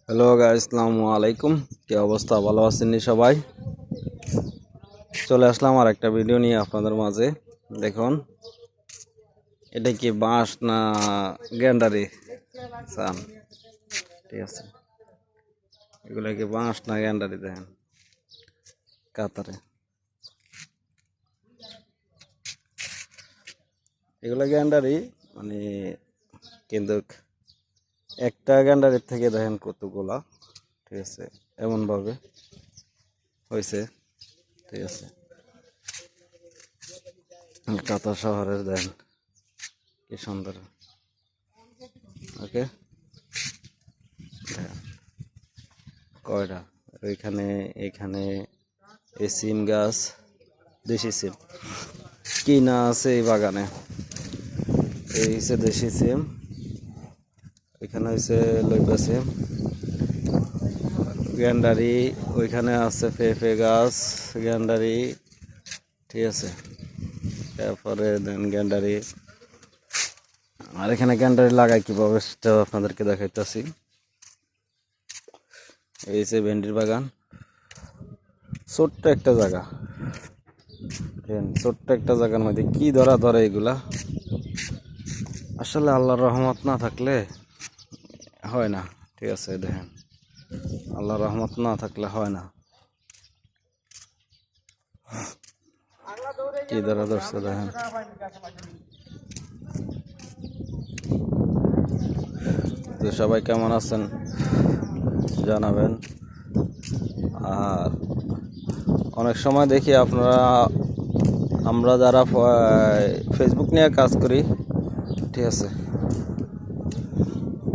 Hello guys, আসসালামু আলাইকুম। কি অবস্থা? ভালো আছেন নি সবাই? চলে আসলাম আর একটা ভিডিও নিয়ে আপনাদের মাঝে। দেখুন, এটা কি বাঁশ না গ্যান্ডারি সান? ঠিক আছে, এগুলা কি বাঁশ না গ্যান্ডারি? দেখেন কাতারে এগুলা গ্যান্ডারি, মানে কিন্তু একটা গ্যান্ডারির থেকে দেখেন কতগুলা। ঠিক আছে, এমন ভাবে হয়েছে। ঠিক আছে, কাতার শহরের দেখেন কি সুন্দর। ওকে, কয়টা ওইখানে এখানে এই সিম গাছ, দেশি সিম কিনা আছে এই বাগানে। এই হচ্ছে দেশি সিম, ওইখানে হচ্ছে লইবা সিম, গ্যান্ডারি ওইখানে আছে, পেঁপে গাছ, গ্যান্ডারি। ঠিক আছে, তারপরে দেন গ্যান্ডারি। আর এখানে গ্যান্ডারি লাগাই কিভাবে সেটা আপনাদেরকে দেখাইতেছি। এই যে ভেন্ডির বাগান, ছোট্ট একটা জায়গা, ছোট্ট একটা জায়গার মধ্যে কি ধরে এগুলা। আসলে আল্লাহর রহমত না থাকলে হয় না। ঠিক আছে, দেখেন আল্লাহর রহমত না থাকলে হয় না। কি ধরছে দেখেন। তো সবাই কেমন আছেন জানাবেন। আর অনেক সময় দেখি আমরা যারা ফেসবুক নিয়ে কাজ করি, ঠিক আছে,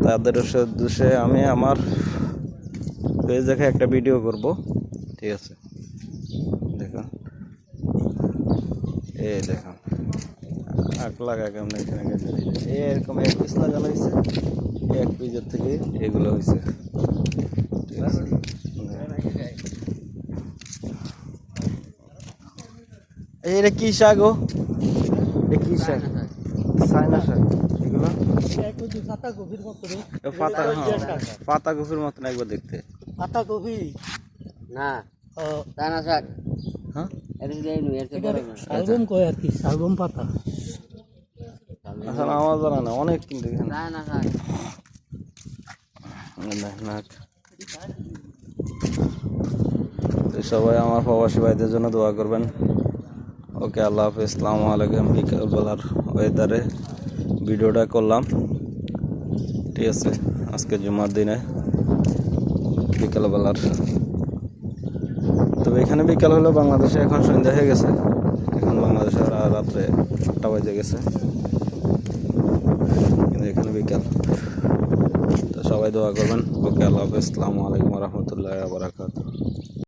তাদের উদ্দেশ্যে আমি আমার পেজ দেখে একটা ভিডিও করব। ঠিক আছে, দেখুন এই দেখুন আখ লাগা কেমন। এখানে এরকম এক পিস লাগানো হয়েছে, এক পিসের থেকে এগুলো হয়েছে। ঠিক আছে, এটা কি শাক? ও কি শাক? চায়না শাক এগুলো। পাতা কপির মতন একবার দেখতে। পাতা কপি না, চায়না শাক। হ্যাঁ, শালগম কয় আর কি, শালগম পাতা। আসলে আমার জানা না, অনেক কিন্তু চায়না শাক। সবাই আমার প্রবাসী ভাইদের জন্য দোয়া করবেন। ওকে, আল্লাহ হাফিজ, আসসালামু আলাইকুম। বিকালবেলার ওয়েদারে ভিডিওটা করলাম। ঠিক আছে, আজকে জুমার দিনে বিকালবেলার। তবে এখানে বিকাল হলো, বাংলাদেশে এখন সন্ধ্যা হয়ে গেছে। এখন বাংলাদেশে রাত্রে 8টা বাজে গেছে, কিন্তু এখানে বিকাল। তো সবাই দোয়া করবেন। ওকে, আল্লাহ হাফিজ, আসসালামু আলাইকুম রহমতুল্লাহ বারাকাতুহু।